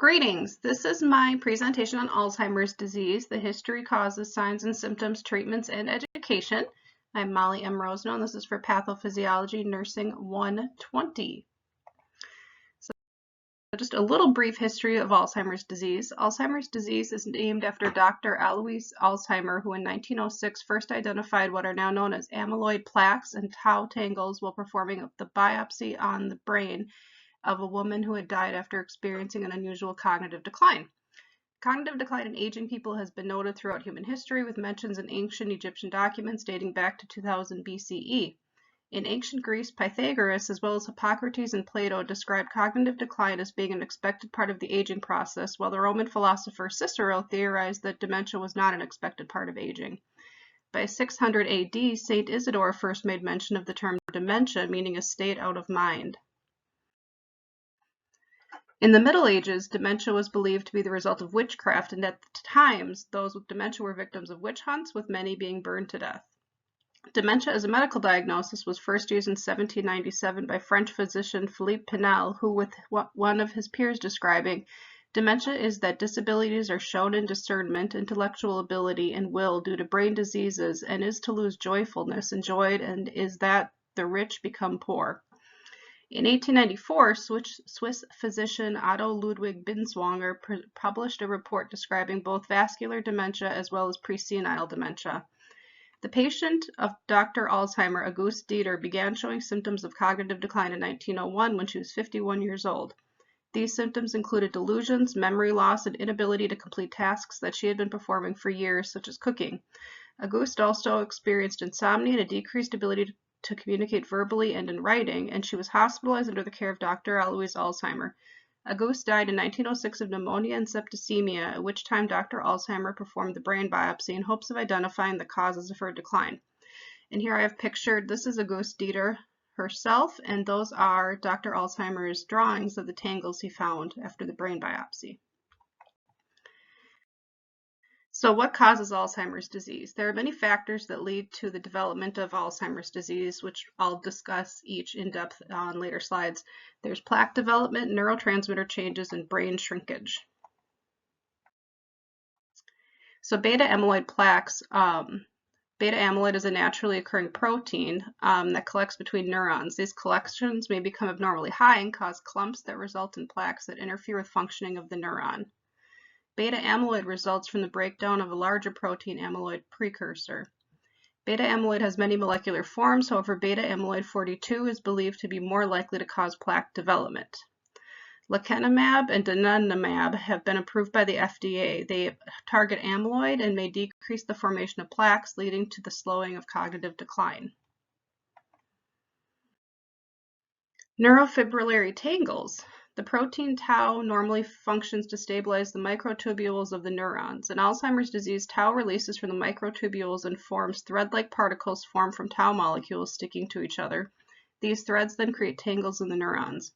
Greetings. This is my presentation on Alzheimer's disease, the history, causes, signs and symptoms, treatments, and education. I'm Molly M. Roseno, and this is for Pathophysiology Nursing 120. So just a little brief history of Alzheimer's disease. Alzheimer's disease is named after Dr. Alois Alzheimer, who in 1906 first identified what are now known as amyloid plaques and tau tangles while performing the biopsy on the brain of a woman who had died after experiencing an unusual cognitive decline. Cognitive decline in aging people has been noted throughout human history, with mentions in ancient Egyptian documents dating back to 2000 BCE. In ancient Greece, Pythagoras, as well as Hippocrates and Plato, described cognitive decline as being an expected part of the aging process, while the Roman philosopher Cicero theorized that dementia was not an expected part of aging. By 600 AD, Saint Isidore first made mention of the term dementia, meaning a state out of mind. In the Middle Ages, dementia was believed to be the result of witchcraft, and at times, those with dementia were victims of witch hunts, with many being burned to death. Dementia as a medical diagnosis was first used in 1797 by French physician Philippe Pinel, who, with one of his peers describing, dementia is that disabilities are shown in discernment, intellectual ability, and will due to brain diseases, and is to lose joyfulness enjoyed, and is that the rich become poor. In 1894, Swiss physician Otto Ludwig Binswanger published a report describing both vascular dementia as well as presenile dementia. The patient of Dr. Alzheimer, Auguste Dieter, began showing symptoms of cognitive decline in 1901 when she was 51 years old. These symptoms included delusions, memory loss, and inability to complete tasks that she had been performing for years, such as cooking. Auguste also experienced insomnia and a decreased ability to communicate verbally and in writing, and she was hospitalized under the care of Dr. Alois Alzheimer. Auguste died in 1906 of pneumonia and septicemia, at which time Dr. Alzheimer performed the brain biopsy in hopes of identifying the causes of her decline. And here I have pictured, this is Auguste Dieter herself, and those are Dr. Alzheimer's drawings of the tangles he found after the brain biopsy. So what causes Alzheimer's disease? There are many factors that lead to the development of Alzheimer's disease, which I'll discuss each in depth on later slides. There's plaque development, neurotransmitter changes, and brain shrinkage. So beta amyloid plaques, beta amyloid is a naturally occurring protein that collects between neurons. These collections may become abnormally high and cause clumps that result in plaques that interfere with functioning of the neuron. Beta amyloid results from the breakdown of a larger protein amyloid precursor. Beta amyloid has many molecular forms, however, beta amyloid 42 is believed to be more likely to cause plaque development. Lecanemab and donanemab have been approved by the FDA. They target amyloid and may decrease the formation of plaques, leading to the slowing of cognitive decline. Neurofibrillary tangles. The protein tau normally functions to stabilize the microtubules of the neurons. In Alzheimer's disease, tau releases from the microtubules and forms thread-like particles formed from tau molecules sticking to each other. These threads then create tangles in the neurons.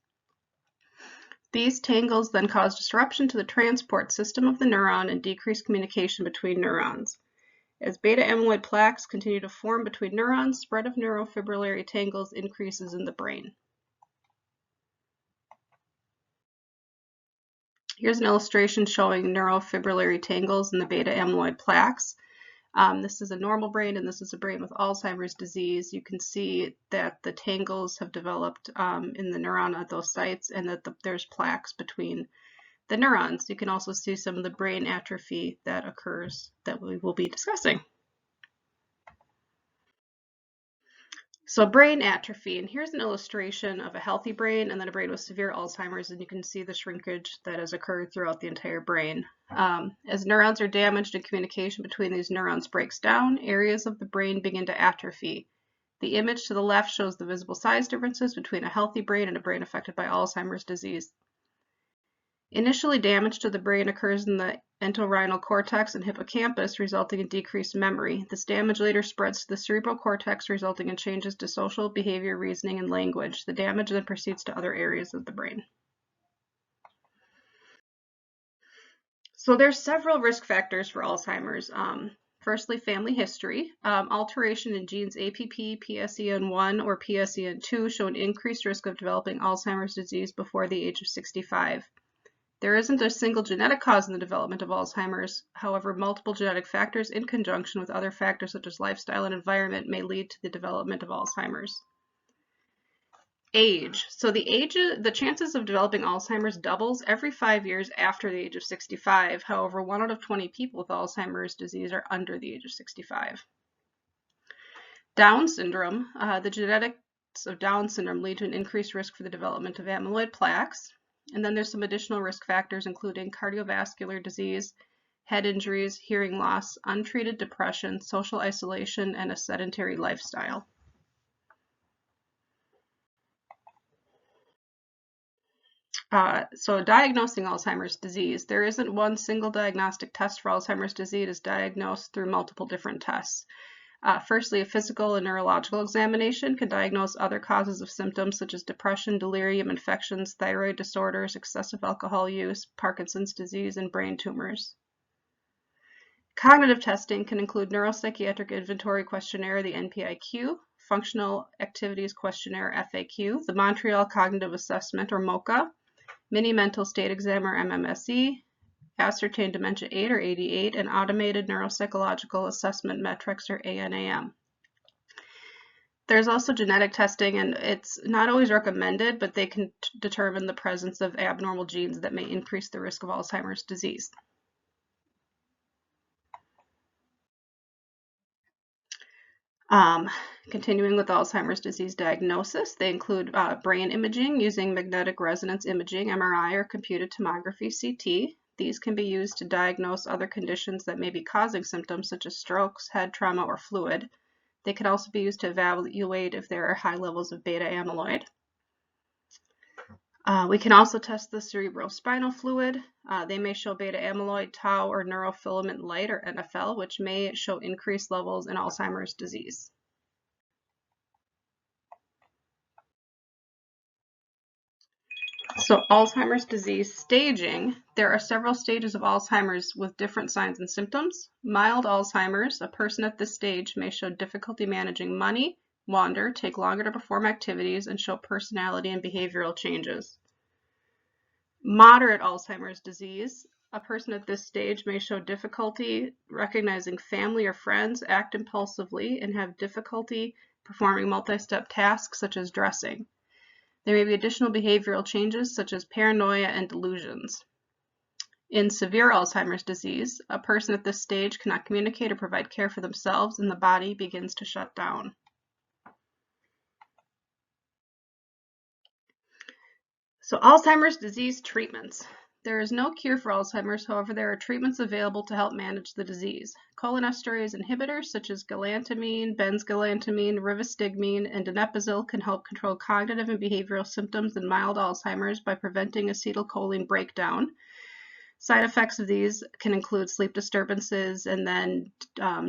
These tangles then cause disruption to the transport system of the neuron and decrease communication between neurons. As beta amyloid plaques continue to form between neurons, spread of neurofibrillary tangles increases in the brain. Here's an illustration showing neurofibrillary tangles in the beta amyloid plaques. This is a normal brain, and this is a brain with Alzheimer's disease. You can see that the tangles have developed in the neuron at those sites, and that there's plaques between the neurons. You can also see some of the brain atrophy that occurs that we will be discussing. So brain atrophy, and here's an illustration of a healthy brain and then a brain with severe Alzheimer's, and you can see the shrinkage that has occurred throughout the entire brain. As neurons are damaged and communication between these neurons breaks down, areas of the brain begin to atrophy. The image to the left shows the visible size differences between a healthy brain and a brain affected by Alzheimer's disease. Initially, damage to the brain occurs in the entorhinal cortex and hippocampus, resulting in decreased memory. This damage later spreads to the cerebral cortex, resulting in changes to social behavior, reasoning, and language. The damage then proceeds to other areas of the brain. So there's several risk factors for Alzheimer's. Firstly, family history. Alteration in genes APP, PSEN1, or PSEN2 show an increased risk of developing Alzheimer's disease before the age of 65. There isn't a single genetic cause in the development of Alzheimer's. However, multiple genetic factors in conjunction with other factors such as lifestyle and environment may lead to the development of Alzheimer's. Age. So the chances of developing Alzheimer's doubles every 5 years after the age of 65. However, 1 out of 20 people with Alzheimer's disease are under the age of 65. Down syndrome. The genetics of Down syndrome lead to an increased risk for the development of amyloid plaques. And then there's some additional risk factors, including cardiovascular disease, head injuries, hearing loss, untreated depression, social isolation, and a sedentary lifestyle. So diagnosing Alzheimer's disease, there isn't one single diagnostic test for Alzheimer's disease. It is diagnosed through multiple different tests. Firstly, a physical and neurological examination can diagnose other causes of symptoms such as depression, delirium, infections, thyroid disorders, excessive alcohol use, Parkinson's disease, and brain tumors. Cognitive testing can include Neuropsychiatric Inventory Questionnaire, the NPIQ, Functional Activities Questionnaire, FAQ, the Montreal Cognitive Assessment, or MoCA, Mini Mental State Exam, or MMSE, Ascertained Dementia 8 or 88, and Automated Neuropsychological Assessment Metrics, or ANAM. There's also genetic testing, and it's not always recommended, but they can determine the presence of abnormal genes that may increase the risk of Alzheimer's disease. Continuing with Alzheimer's disease diagnosis, they include brain imaging using magnetic resonance imaging, MRI, or computed tomography, CT. These can be used to diagnose other conditions that may be causing symptoms such as strokes, head trauma, or fluid. They can also be used to evaluate if there are high levels of beta amyloid. We can also test the cerebrospinal fluid. They may show beta amyloid, tau, or neurofilament light, or NFL, which may show increased levels in Alzheimer's disease. So Alzheimer's disease staging, there are several stages of Alzheimer's with different signs and symptoms. Mild Alzheimer's, a person at this stage may show difficulty managing money, wander, take longer to perform activities, and show personality and behavioral changes. Moderate Alzheimer's disease, a person at this stage may show difficulty recognizing family or friends, act impulsively, and have difficulty performing multi-step tasks such as dressing. There may be additional behavioral changes such as paranoia and delusions. In severe Alzheimer's disease, a person at this stage cannot communicate or provide care for themselves, and the body begins to shut down. So Alzheimer's disease treatments. There is no cure for Alzheimer's, however, there are treatments available to help manage the disease. Cholinesterase inhibitors such as galantamine, benzgalantamine, rivastigmine, and donepezil can help control cognitive and behavioral symptoms in mild Alzheimer's by preventing acetylcholine breakdown. Side effects of these can include sleep disturbances and then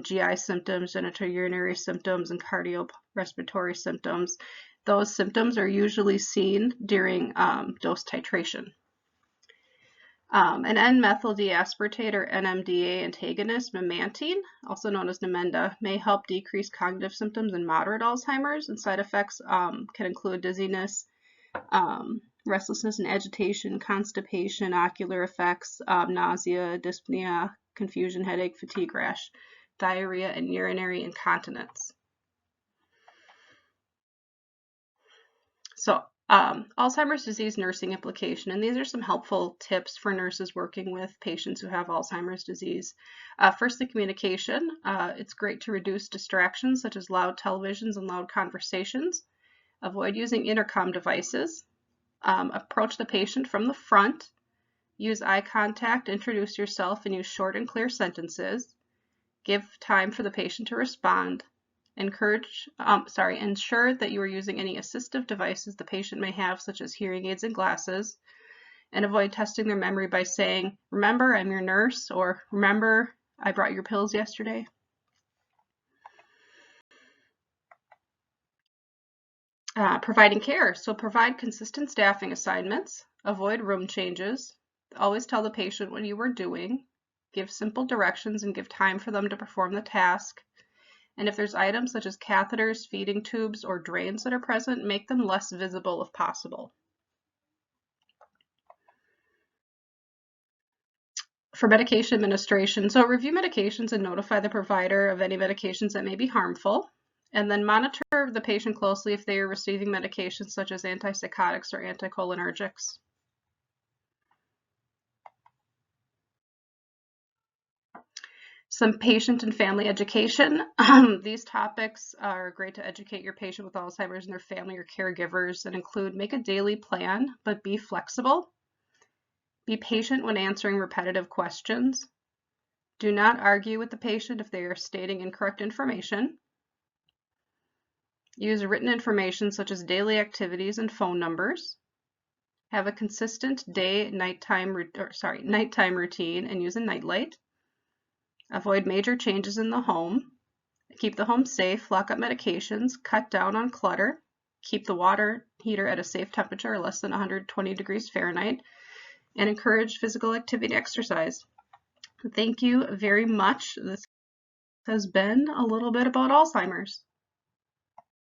GI symptoms, genitourinary symptoms, and cardiorespiratory symptoms. Those symptoms are usually seen during dose titration. An N-methyl deaspartate or NMDA antagonist, memantine, also known as Namenda, may help decrease cognitive symptoms in moderate Alzheimer's, and side effects can include dizziness, restlessness and agitation, constipation, ocular effects, nausea, dyspnea, confusion, headache, fatigue, rash, diarrhea, and urinary incontinence. So Alzheimer's disease nursing implication, and these are some helpful tips for nurses working with patients who have Alzheimer's disease. Firstly, communication. It's great to reduce distractions such as loud televisions and loud conversations. Avoid using intercom devices. Approach the patient from the front. Use eye contact, introduce yourself, and use short and clear sentences. Give time for the patient to respond. Ensure that you are using any assistive devices the patient may have, such as hearing aids and glasses, and avoid testing their memory by saying, "Remember, I'm your nurse," or "Remember, I brought your pills yesterday." Providing care. So provide consistent staffing assignments, avoid room changes, always tell the patient what you are doing, give simple directions and give time for them to perform the task. And if there's items such as catheters, feeding tubes, or drains that are present, make them less visible if possible. For medication administration, so review medications and notify the provider of any medications that may be harmful, and then monitor the patient closely if they are receiving medications such as antipsychotics or anticholinergics. Some patient and family education. These topics are great to educate your patient with Alzheimer's and their family or caregivers, and include make a daily plan, but be flexible. Be patient when answering repetitive questions. Do not argue with the patient if they are stating incorrect information. Use written information such as daily activities and phone numbers. Have a consistent nighttime routine and use a nightlight. Avoid major changes in the home. Keep the home safe, lock up medications, cut down on clutter, keep the water heater at a safe temperature, less than 120 degrees Fahrenheit, and encourage physical activity and exercise. Thank you very much. This has been a little bit about Alzheimer's.